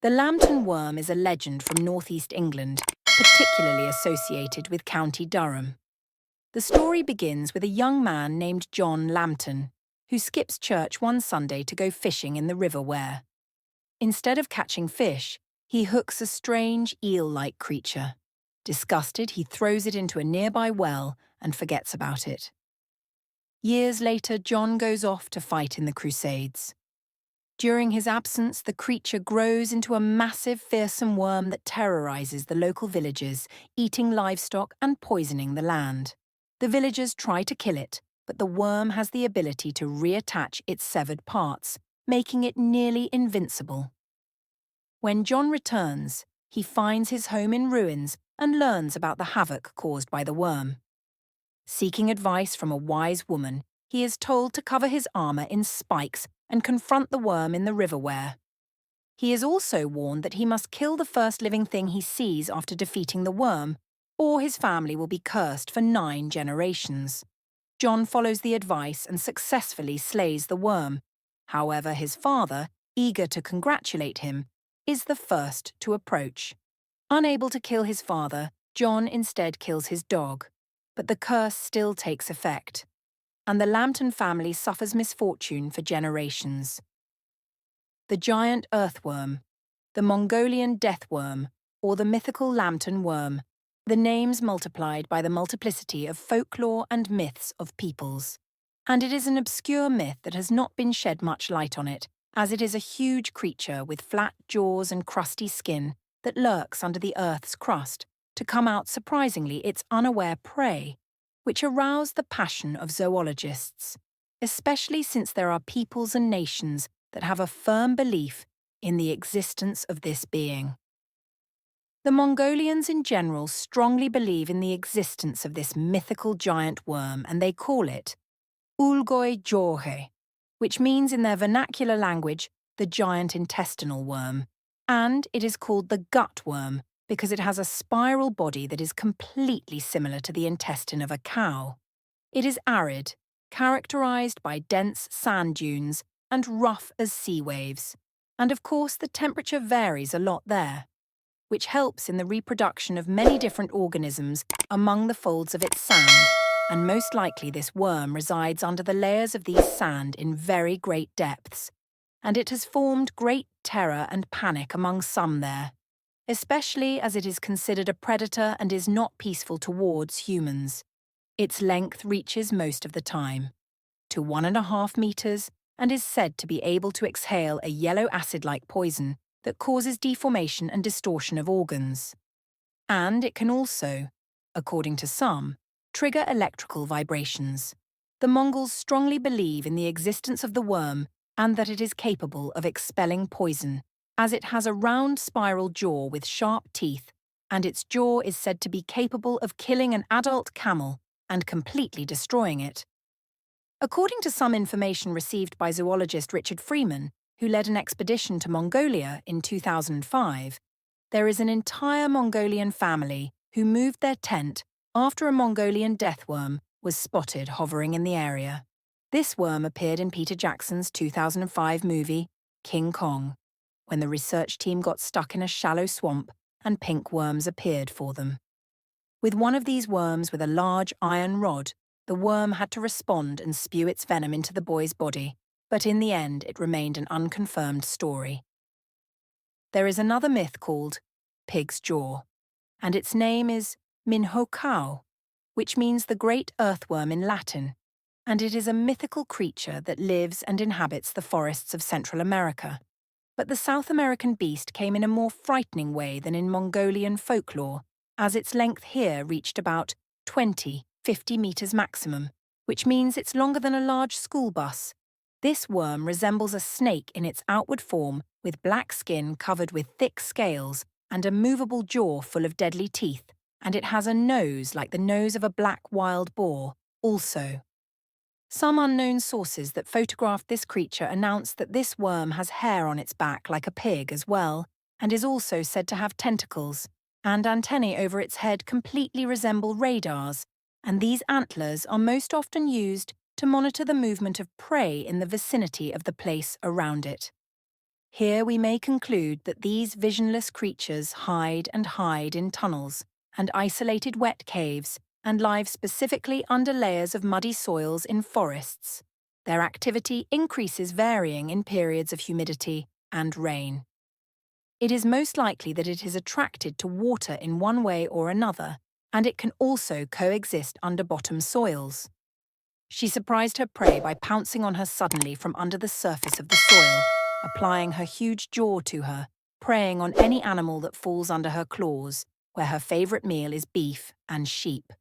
The Lambton Worm is a legend from northeast England, particularly associated with County Durham. The story begins with a young man named John Lambton, who skips church one Sunday to go fishing in the River Wear. Instead of catching fish, he hooks a strange eel-like creature. Disgusted, he throws it into a nearby well and forgets about it. Years later, John goes off to fight in the Crusades. During his absence, the creature grows into a massive, fearsome worm that terrorizes the local villages, eating livestock and poisoning the land. The villagers try to kill it, but the worm has the ability to reattach its severed parts, making it nearly invincible. When John returns, he finds his home in ruins and learns about the havoc caused by the worm. Seeking advice from a wise woman, he is told to cover his armor in spikes and confront the worm in the River Wear. He is also warned that he must kill the first living thing he sees after defeating the worm, or his family will be cursed for 9 generations. John follows the advice and successfully slays the worm. However, his father, eager to congratulate him, is the first to approach. Unable to kill his father, John instead kills his dog, but the curse still takes effect, and the Lambton family suffers misfortune for generations. The giant earthworm, the Mongolian death worm, or the mythical Lambton worm, the names multiplied by the multiplicity of folklore and myths of peoples. And it is an obscure myth that has not been shed much light on it, as it is a huge creature with flat jaws and crusty skin that lurks under the earth's crust to come out surprisingly its unaware prey, which arouse the passion of zoologists, especially since there are peoples and nations that have a firm belief in the existence of this being. The Mongolians in general strongly believe in the existence of this mythical giant worm, and they call it Ulgoi Jorhe, which means in their vernacular language the giant intestinal worm, and it is called the gut worm because it has a spiral body that is completely similar to the intestine of a cow. It is arid, characterized by dense sand dunes and rough as sea waves, and of course the temperature varies a lot there, which helps in the reproduction of many different organisms among the folds of its sand, and most likely this worm resides under the layers of these sand in very great depths, and it has formed great terror and panic among some there, especially as it is considered a predator and is not peaceful towards humans. Its length reaches most of the time to 1.5 meters and is said to be able to exhale a yellow acid-like poison that causes deformation and distortion of organs. And it can also, according to some, trigger electrical vibrations. The Mongols strongly believe in the existence of the worm and that it is capable of expelling poison, as it has a round spiral jaw with sharp teeth, and its jaw is said to be capable of killing an adult camel and completely destroying it. According to some information received by zoologist Richard Freeman, who led an expedition to Mongolia in 2005, there is an entire Mongolian family who moved their tent after a Mongolian death worm was spotted hovering in the area. This worm appeared in Peter Jackson's 2005 movie, King Kong, when the research team got stuck in a shallow swamp and pink worms appeared for them. With one of these worms with a large iron rod, the worm had to respond and spew its venom into the boy's body, but in the end it remained an unconfirmed story. There is another myth called Pig's Jaw, and its name is Minhokao, which means the great earthworm in Latin, and it is a mythical creature that lives and inhabits the forests of Central America. But the South American beast came in a more frightening way than in Mongolian folklore, as its length here reached about 20–50 meters maximum, which means it's longer than a large school bus. This worm resembles a snake in its outward form, with black skin covered with thick scales and a movable jaw full of deadly teeth, and it has a nose like the nose of a black wild boar, also. Some unknown sources that photographed this creature announced that this worm has hair on its back like a pig as well, and is also said to have tentacles, and antennae over its head completely resemble radars, and these antlers are most often used to monitor the movement of prey in the vicinity of the place around it. Here we may conclude that these visionless creatures hide and hide in tunnels and isolated wet caves and live specifically under layers of muddy soils in forests. Their activity increases varying in periods of humidity and rain. It is most likely that it is attracted to water in one way or another, and it can also coexist under bottom soils. She surprised her prey by pouncing on her suddenly from under the surface of the soil, applying her huge jaw to her, preying on any animal that falls under her claws, where her favourite meal is beef and sheep.